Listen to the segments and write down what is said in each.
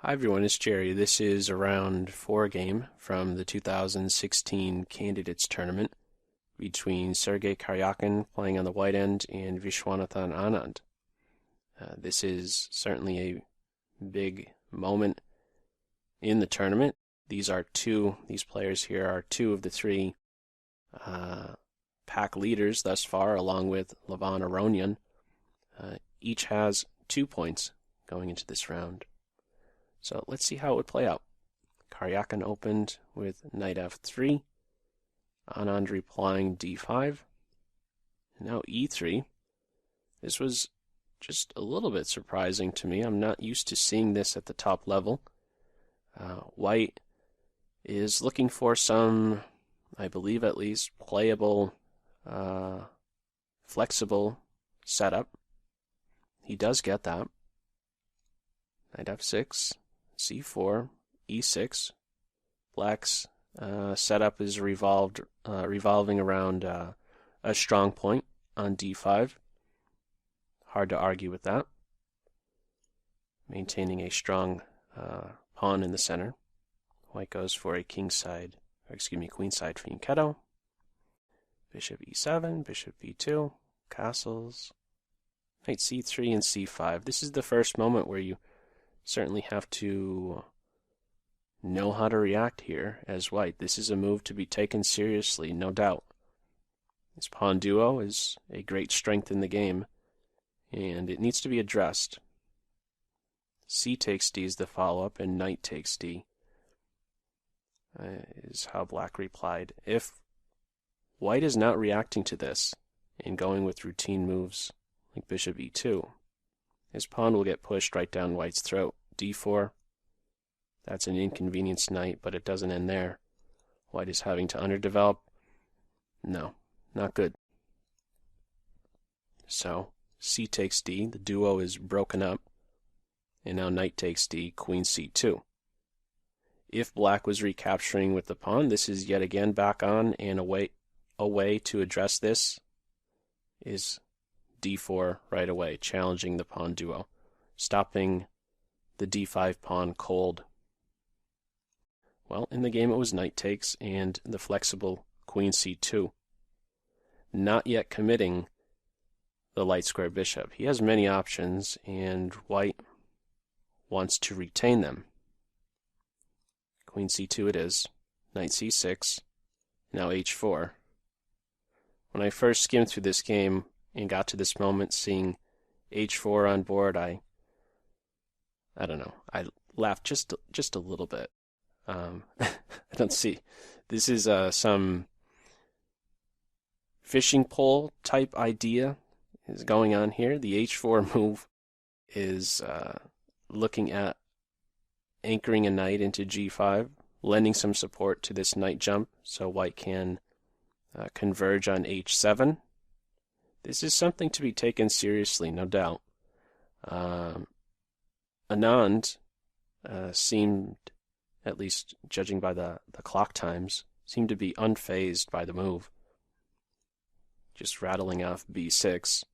Hi everyone, it's Jerry. This is a round 4 game from the 2016 Candidates Tournament between Sergey Karjakin playing on the white end and Viswanathan Anand. This is certainly a big moment in the tournament. These players here are two of the three pack leaders thus far, along with Levan Aronian. Each has 2 points going into this round. So let's see how it would play out. Karjakin opened with knight f3, Anand replying d5, and now e3. This was just a little bit surprising to me. I'm not used to seeing this at the top level. White is looking for some, I believe at least, playable, flexible setup. He does get that. Knight f6. c4, e6. Black's setup is revolving around a strong point on d5. Hard to argue with that. Maintaining a strong pawn in the center. White goes for a queenside fianchetto. Bishop e7, bishop b2, castles. Knight c3 and c5. This is the first moment where you certainly have to know how to react here as white. This is a move to be taken seriously, no doubt. This pawn duo is a great strength in the game, and it needs to be addressed. C takes d is the follow-up, and knight takes d is how black replied. If white is not reacting to this and going with routine moves like bishop e2, his pawn will get pushed right down white's throat. d4, that's an inconvenienced knight, but it doesn't end there. White is having to underdevelop. No, not good. So, c takes d, the duo is broken up, and now knight takes d, queen c2. If black was recapturing with the pawn, this is yet again back on, and a way to address this is d4 right away, challenging the pawn duo, stopping the d5 pawn cold. Well, in the game it was knight takes and the flexible queen c2. Not yet committing the light square bishop. He has many options, and white wants to retain them. Queen c2 it is, knight c6, now h4. When I first skimmed through this game and got to this moment, seeing h4 on board, I don't know, I laughed just a little bit. I don't see. This is some fishing pole type idea is going on here. The h4 move is looking at anchoring a knight into g5, lending some support to this knight jump so white can converge on h7. This is something to be taken seriously, no doubt. Anand seemed, at least judging by the clock times, seemed to be unfazed by the move. Just rattling off b6,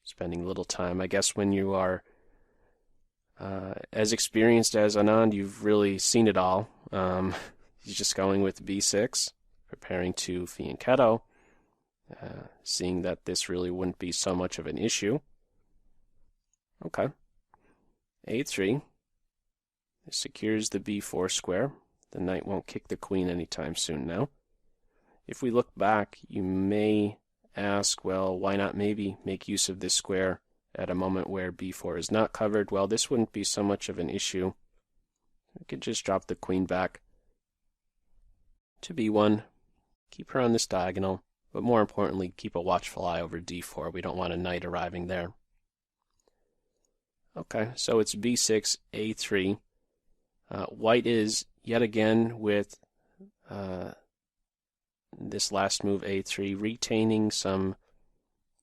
spending little time. I guess when you are as experienced as Anand, you've really seen it all. He's just going with b6, preparing to fianchetto, seeing that this really wouldn't be so much of an issue. Okay. a3. This secures the b4 square. The knight won't kick the queen anytime soon now. If we look back, you may ask, well, why not maybe make use of this square at a moment where b4 is not covered? Well, this wouldn't be so much of an issue. We could just drop the queen back to b1, keep her on this diagonal, but more importantly, keep a watchful eye over d4. We don't want a knight arriving there. Okay, so it's b6, a3. White is, yet again, with this last move, a3, retaining some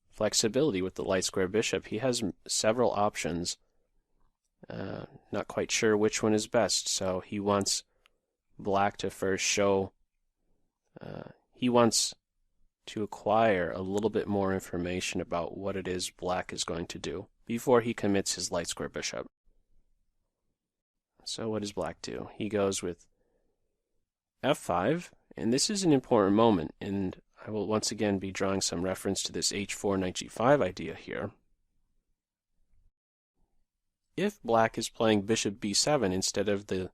flexibility with the light square bishop. He has several options. Not quite sure which one is best, so he wants black to first show. He wants to acquire a little bit more information about what it is black is going to do before he commits his light square bishop. So what does black do? He goes with f5, and this is an important moment, and I will once again be drawing some reference to this h4 knight g5 idea here. If black is playing bishop b7 instead of the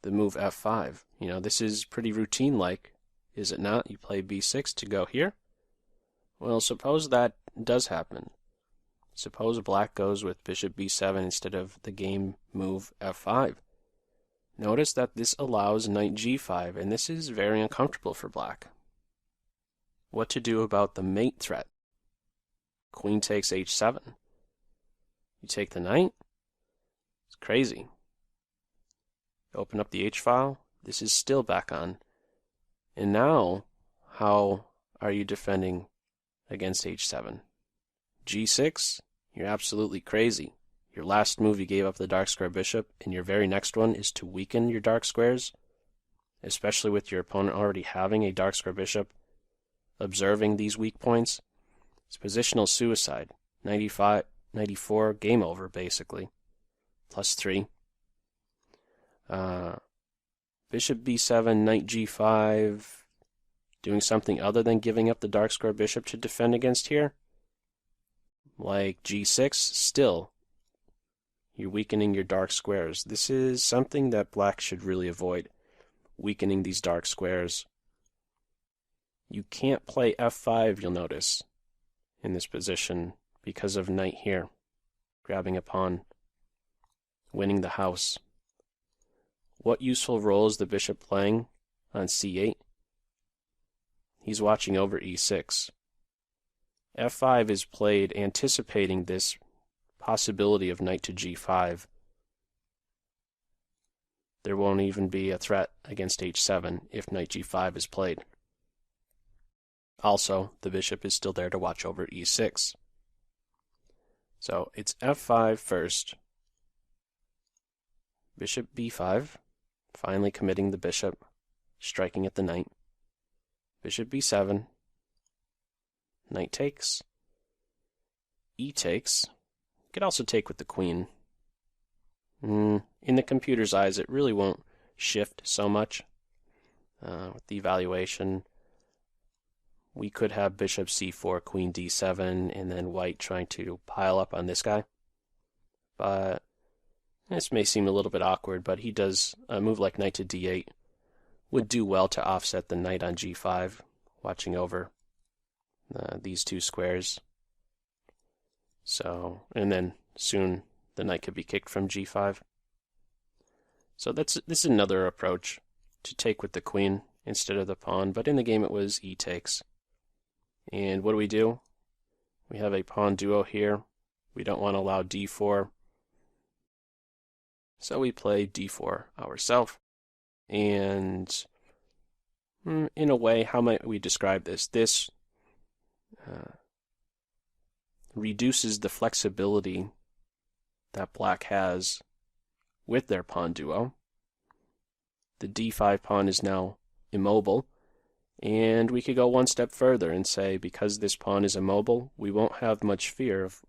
move f5, this is pretty routine-like, is it not? You play b6 to go here. Well, suppose that does happen. Suppose black goes with bishop b7 instead of the game move f5. Notice that this allows knight g5, and this is very uncomfortable for black. What to do about the mate threat? Queen takes h7. You take the knight? It's crazy. Open up the h-file. This is still back on. And now, how are you defending against h7? g6? You're absolutely crazy. Your last move you gave up the dark square bishop, and your very next one is to weaken your dark squares, especially with your opponent already having a dark square bishop, observing these weak points. It's positional suicide. 95, 94, game over, basically. +3. Bishop b7, knight g5, doing something other than giving up the dark square bishop to defend against here? Like g6, still, you're weakening your dark squares. This is something that black should really avoid, weakening these dark squares. You can't play f5, you'll notice, in this position because of knight here, grabbing a pawn, winning the house. What useful role is the bishop playing on c8? He's watching over e6. f5 is played anticipating this possibility of knight to g5. There won't even be a threat against h7 if knight g5 is played. Also, the bishop is still there to watch over e6. So it's f5 first. Bishop b5, finally committing the bishop, striking at the knight. Bishop b7, knight takes, e takes. You could also take with the queen. In the computer's eyes, it really won't shift so much with the evaluation. We could have bishop c4, queen d7, and then white trying to pile up on this guy. But this may seem a little bit awkward, but he does a move like knight to d8 would do well to offset the knight on g5, watching over these two squares. So, and then soon the knight could be kicked from g5. So this is another approach to take with the queen instead of the pawn, but in the game it was e takes. And what do? We have a pawn duo here. We don't want to allow d4. So we play d4 ourselves. And in a way, how might we describe this? This reduces the flexibility that black has with their pawn duo. The d5 pawn is now immobile, and we could go one step further and say because this pawn is immobile, we won't have much fear of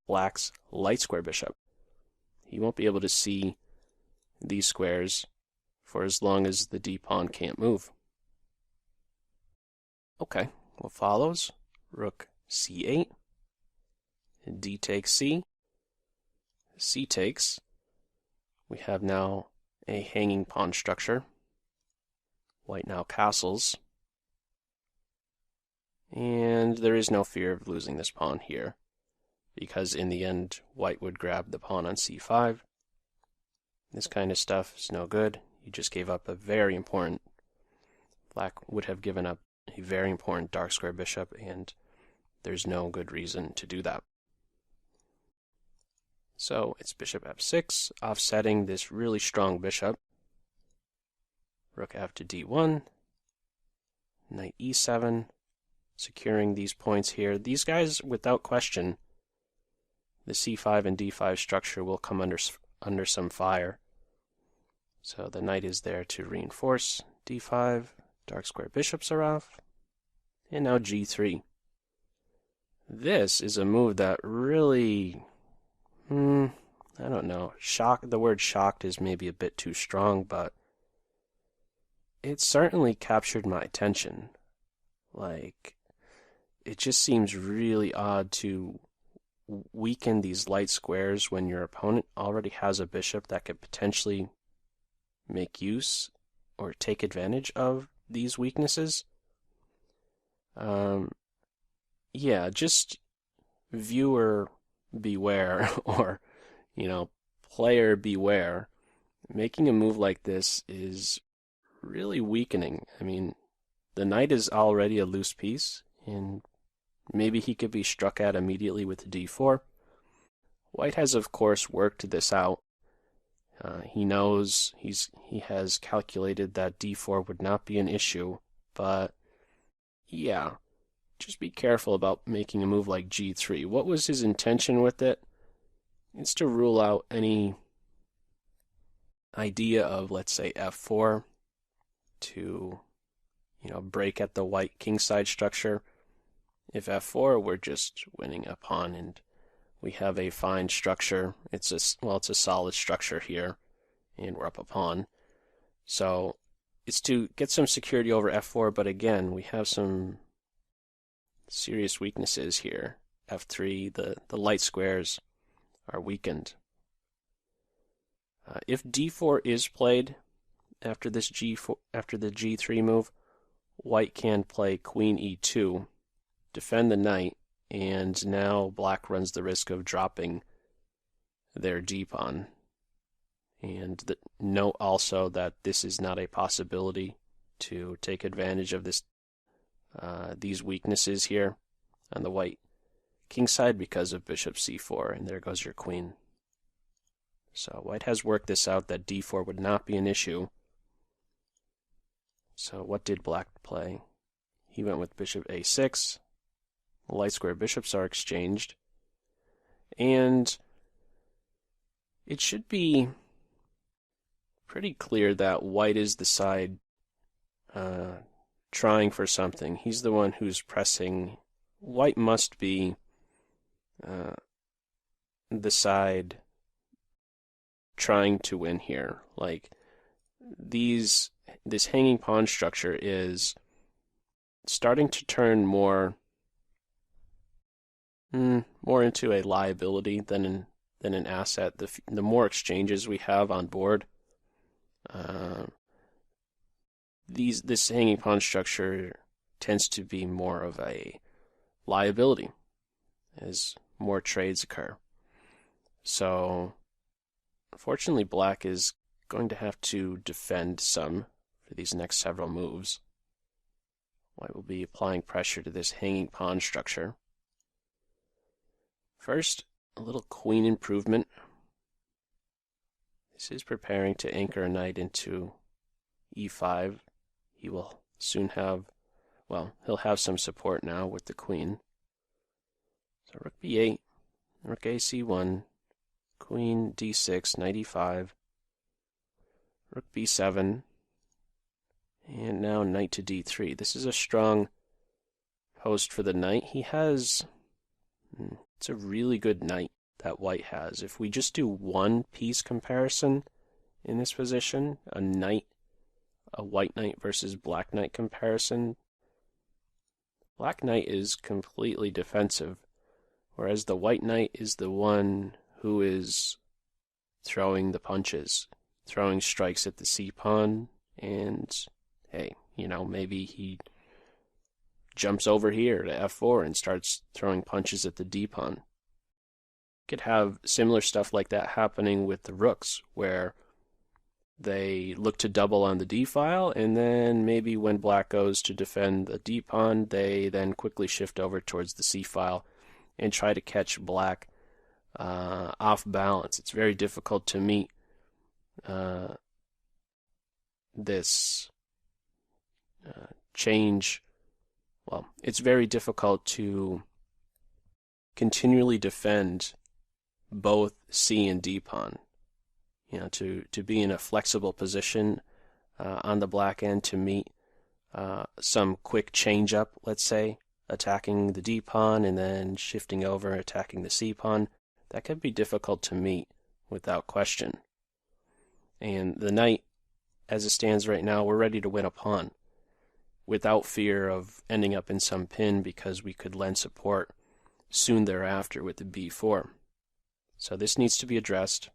black's light square bishop. He won't be able to see these squares for as long as the d pawn can't move. Okay, what follows? Rook c8, d takes c, c takes. We have now a hanging pawn structure. White now castles. And there is no fear of losing this pawn here, because in the end, white would grab the pawn on c5. This kind of stuff is no good. You just gave up a very important, black would have given up a very important dark square bishop, and there's no good reason to do that. So it's bishop f6, offsetting this really strong bishop. Rook f to d1, knight e7, securing these points here. These guys, without question, the c5 and d5 structure will come under some fire. So the knight is there to reinforce d5, dark square bishops are off, and now g3. This is a move that really, I don't The word shocked is maybe a bit too strong, but it certainly captured my attention. Like, it just seems really odd to weaken these light squares when your opponent already has a bishop that could potentially make use or take advantage of these weaknesses. Yeah, just viewer beware, or, player beware. Making a move like this is really weakening. I mean, the knight is already a loose piece, and maybe he could be struck at immediately with d4. White has, of course, worked this out. He knows he has calculated that d4 would not be an issue, but yeah, just be careful about making a move like g3. What was his intention with it? It's to rule out any idea of, let's say, f4 to, break at the white kingside structure. If f4, we're just winning a pawn, and we have a fine structure. It's a solid structure here, and we're up a pawn. So it's to get some security over f4, but again, we have some serious weaknesses here. f3, the light squares are weakened. If d4 is played after the g3 move, white can play queen e2, defend the knight, and now black runs the risk of dropping their d-pawn. And note also that this is not a possibility to take advantage of these weaknesses here on the white kingside because of bishop c4, and there goes your queen. So white has worked this out that d4 would not be an issue. So what did black play? He went with bishop a6. The light square bishops are exchanged. And it should be pretty clear that white is the side trying for something. He's the one who's pressing. White must be the side trying to win here. Like, this hanging pawn structure is starting to turn more into a liability than an asset. The more exchanges we have on board, this hanging pawn structure tends to be more of a liability as more trades occur. So, unfortunately, black is going to have to defend some for these next several moves. White will be applying pressure to this hanging pawn structure. First, a little queen improvement. This is preparing to anchor a knight into e5. He will soon have, he'll have some support now with the queen. So rook b8, rook a c1, queen d6, knight e5, rook b7, and now knight to d3. This is a strong post for the knight. He has, it's a really good knight that white has. If we just do one piece comparison in this position, a white knight versus black knight comparison, black knight is completely defensive, whereas the white knight is the one who is throwing the punches, throwing strikes at the c-pawn, and hey, maybe he jumps over here to f4 and starts throwing punches at the d-pawn. Could have similar stuff like that happening with the rooks, where they look to double on the d-file, and then maybe when black goes to defend the d-pawn, they then quickly shift over towards the c-file and try to catch black off balance. It's very difficult to meet this change. Well, it's very difficult to continually defend both c and d pawn. To be in a flexible position on the black end to meet some quick change up, let's say, attacking the d pawn and then shifting over, attacking the c pawn. That could be difficult to meet without question. And the knight, as it stands right now, we're ready to win a pawn without fear of ending up in some pin because we could lend support soon thereafter with the b4. So this needs to be addressed.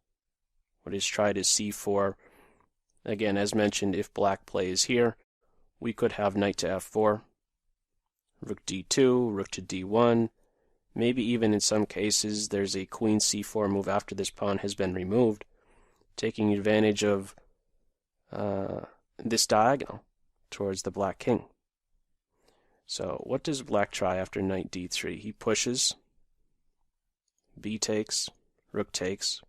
What is tried is c4. Again, as mentioned, if black plays here, we could have knight to f4, rook d2, rook to d1. Maybe even in some cases there's a queen c4 move after this pawn has been removed, taking advantage of this diagonal towards the black king. So what does black try after knight d3? He pushes, b takes, rook takes.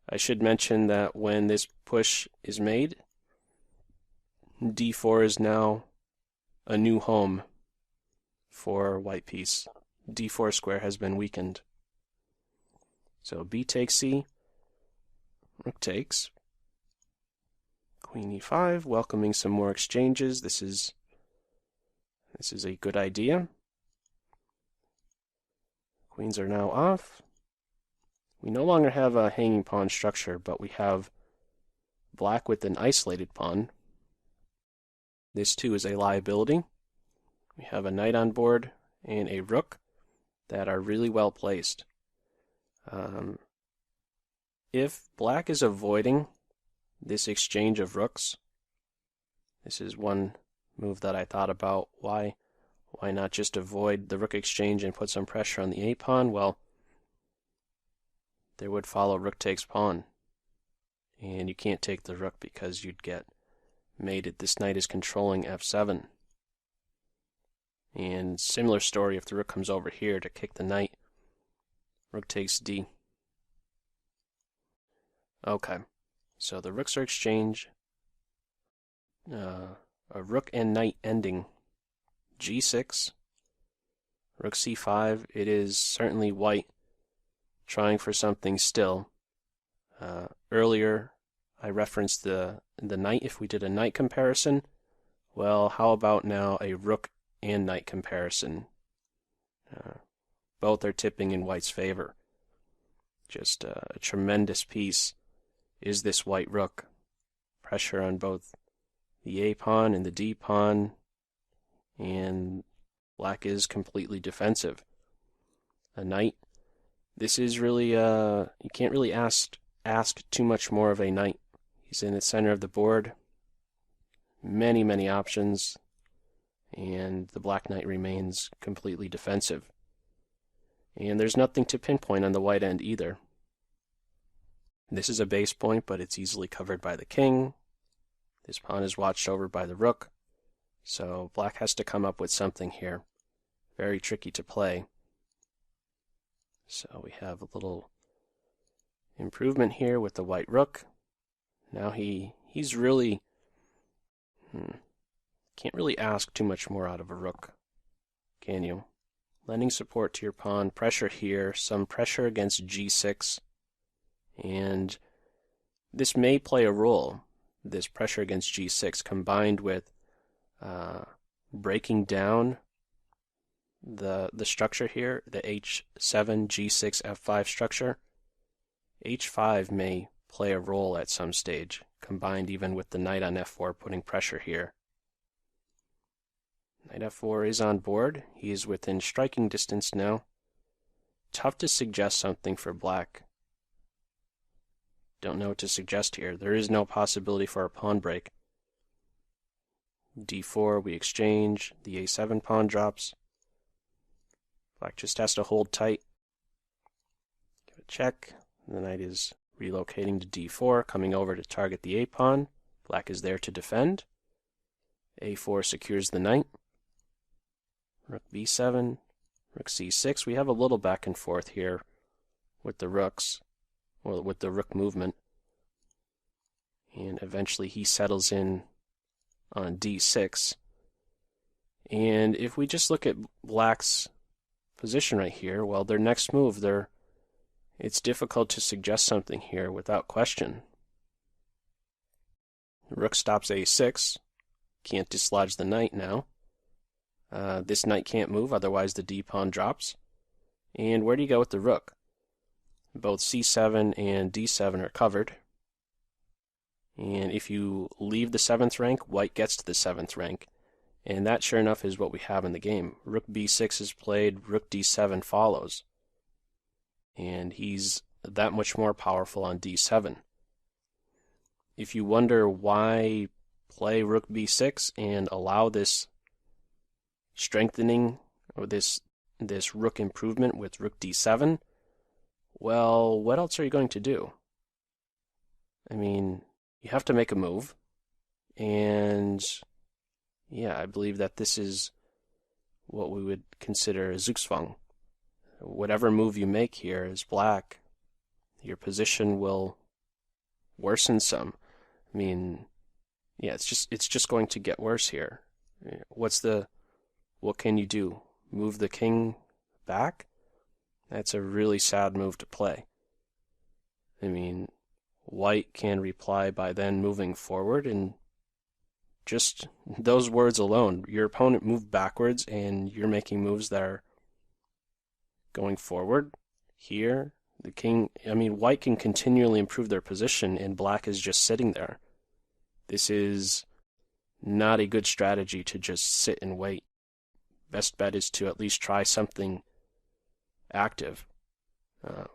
I should mention that when this push is made, d4 is now a new home for white piece. d4 square has been weakened. So b takes c, rook takes, queen e5, welcoming some more exchanges. This is a good idea. Queens are now off. We no longer have a hanging pawn structure, but we have black with an isolated pawn. This too is a liability. We have a knight on board and a rook that are really well placed. If black is avoiding this exchange of rooks, this is one move that I thought about. Why not just avoid the rook exchange and put some pressure on the a pawn? Well, there would follow rook takes pawn, and you can't take the rook because you'd get mated. This knight is controlling f7. And similar story if the rook comes over here to kick the knight. Rook takes d. Okay, so the rooks are exchanged. A rook and knight ending. g6, rook c5. It is certainly white trying for something still. Earlier I referenced the knight. If we did a knight comparison, well, how about now a rook and knight comparison? Both are tipping in white's favor. Just a tremendous piece is this white rook. Pressure on both the a pawn and the d pawn, and black is completely defensive. A knight, this is really you can't really ask too much more of a knight. He's in the center of the board, many options, and the black knight remains completely defensive. And there's nothing to pinpoint on the white end either. This is a base point, but it's easily covered by the king. This pawn is watched over by the rook, so black has to come up with something here. Very tricky to play. So we have a little improvement here with the white rook. Now he's really can't really ask too much more out of a rook, can you? Lending support to your pawn, pressure here, some pressure against g6, and this may play a role. This pressure against g6 combined with breaking down the structure here, the h7, g6, f5 structure. h5 may play a role at some stage, combined even with the knight on f4 putting pressure here. Knight f4 is on board. He is within striking distance now. Tough to suggest something for black. Don't know what to suggest here. There is no possibility for a pawn break. d4, we exchange. The a7 pawn drops. Black just has to hold tight. Give a check. The knight is relocating to d4, coming over to target the a pawn. Black is there to defend. a4 secures the knight. Rook b7, rook c6. We have a little back and forth here with the rooks, or with the rook movement. And eventually he settles in on d6. And if we just look at black's position right here, well, their next move, it's difficult to suggest something here without question. Rook stops a6. Can't dislodge the knight now. This knight can't move, otherwise the d pawn drops. And where do you go with the rook? both c7 and d7 are covered. And if you leave the 7th rank, white gets to the 7th rank. And that, sure enough, is what we have in the game. Rook b6 is played, rook d7 follows. And he's that much more powerful on d7. If you wonder why play rook b6 and allow this strengthening or this rook improvement with rook d7, well, what else are you going to do? I mean, you have to make a move, and yeah, I believe that this is what we would consider a Zugzwang. Whatever move you make here as black, your position will worsen some. I mean, yeah, it's just going to get worse here. What can you do? Move the king back? That's a really sad move to play. I mean, white can reply by then moving forward, and just those words alone, your opponent moved backwards and you're making moves that are going forward. Here, the king, I mean, white can continually improve their position and black is just sitting there. This is not a good strategy to just sit and wait. Best bet is to at least try something active.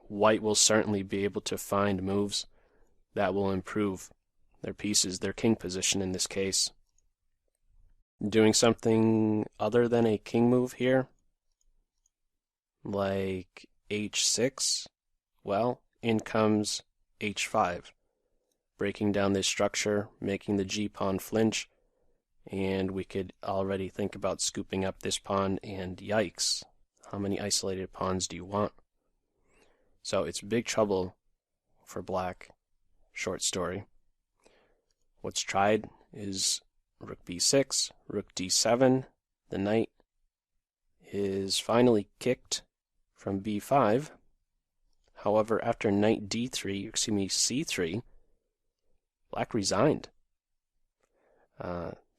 White will certainly be able to find moves that will improve their pieces, their king position in this case. Doing something other than a king move here, like h6, well, in comes h5, breaking down this structure, making the g-pawn flinch, and we could already think about scooping up this pawn, and yikes, how many isolated pawns do you want? So it's big trouble for black. Short story. What's tried is rook b6, rook d7. The knight is finally kicked from b5. However, after knight c3, black resigned.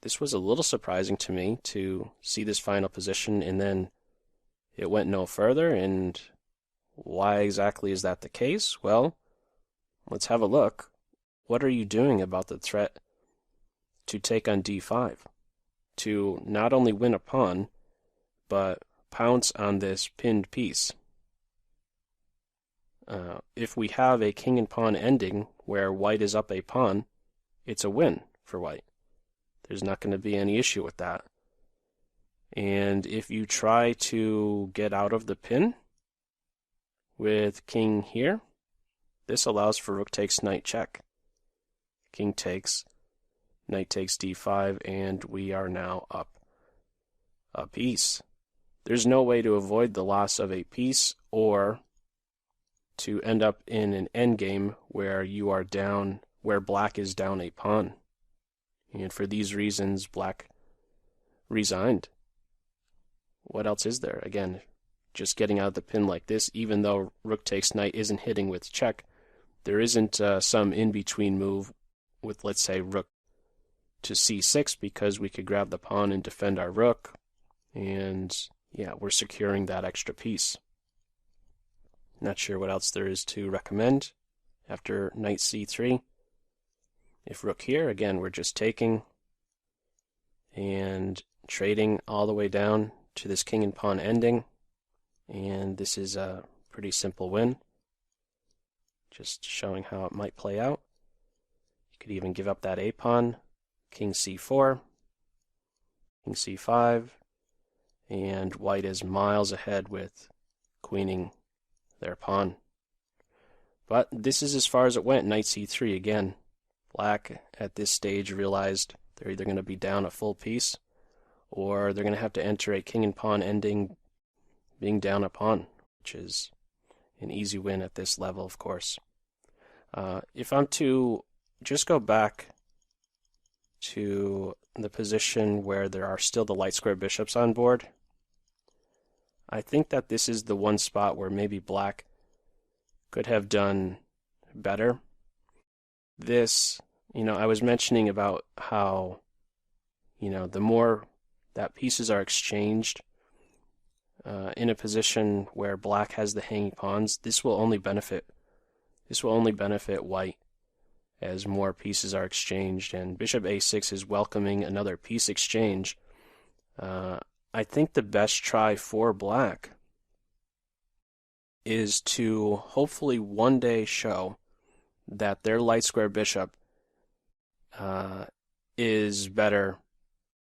This was a little surprising to me to see this final position, and then it went no further. And why exactly is that the case? Well, let's have a look. What are you doing about the threat to take on d5? To not only win a pawn, but pounce on this pinned piece. If we have a king and pawn ending where white is up a pawn, it's a win for white. There's not going to be any issue with that. And if you try to get out of the pin with king here, this allows for rook takes knight check. King takes, knight takes d5, and we are now up a piece. There's no way to avoid the loss of a piece or to end up in an endgame where you are down, where black is down a pawn. And for these reasons, black resigned. What else is there? Again, just getting out of the pin like this, even though rook takes knight isn't hitting with check, there isn't some in-between move with, let's say, rook to c6, because we could grab the pawn and defend our rook, and yeah, we're securing that extra piece. Not sure what else there is to recommend after knight c3. If rook here, again, we're just taking and trading all the way down to this king and pawn ending, and this is a pretty simple win. Just showing how it might play out. You could even give up that a pawn, king c4, king c5, and white is miles ahead with queening their pawn. But this is as far as it went, knight c3 again. Black at this stage realized they're either going to be down a full piece or they're going to have to enter a king and pawn ending being down a pawn, which is an easy win at this level, of course. If I'm to just go back to the position where there are still the light square bishops on board, I think that this is the one spot where maybe black could have done better. This, I was mentioning about how, the more that pieces are exchanged, in a position where black has the hanging pawns, this will only benefit white as more pieces are exchanged, and bishop a6 is welcoming another piece exchange. I think the best try for black is to hopefully one day show that their light square bishop is better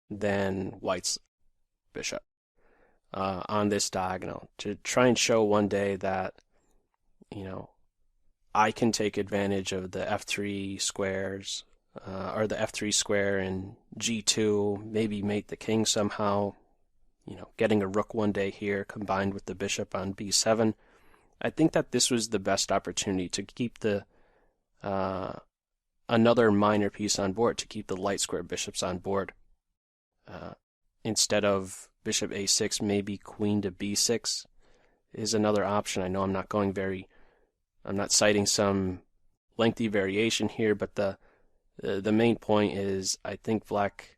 than white's bishop on this diagonal. To try and show one day that, you know, I can take advantage of the f3 squares, or the f3 square and g2, maybe mate the king somehow, you know, getting a rook one day here combined with the bishop on b7. I think that this was the best opportunity to keep the another minor piece on board, to keep the light square bishops on board. Instead of bishop a6, maybe queen to b6 is another option. I know I'm not citing some lengthy variation here, but the main point is I think black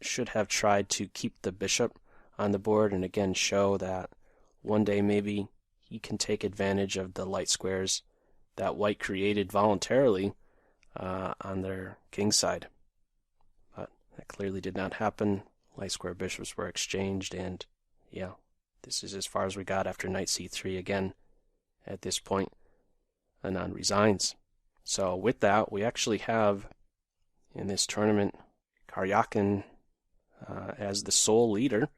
should have tried to keep the bishop on the board and again show that one day maybe he can take advantage of the light squares that white created voluntarily on their king side. But that clearly did not happen. Light square bishops were exchanged, and yeah, this is as far as we got after knight c3 again. At this point, Anand resigns. So with that, we actually have in this tournament Karjakin as the sole leader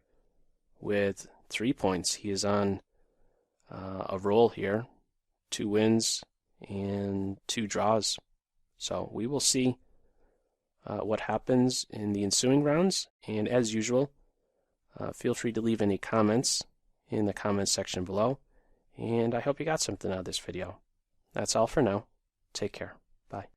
with 3 points. He is on a roll here, 2 wins and 2 draws. So we will see what happens in the ensuing rounds. And as usual, feel free to leave any comments in the comments section below. And I hope you got something out of this video. That's all for now. Take care. Bye.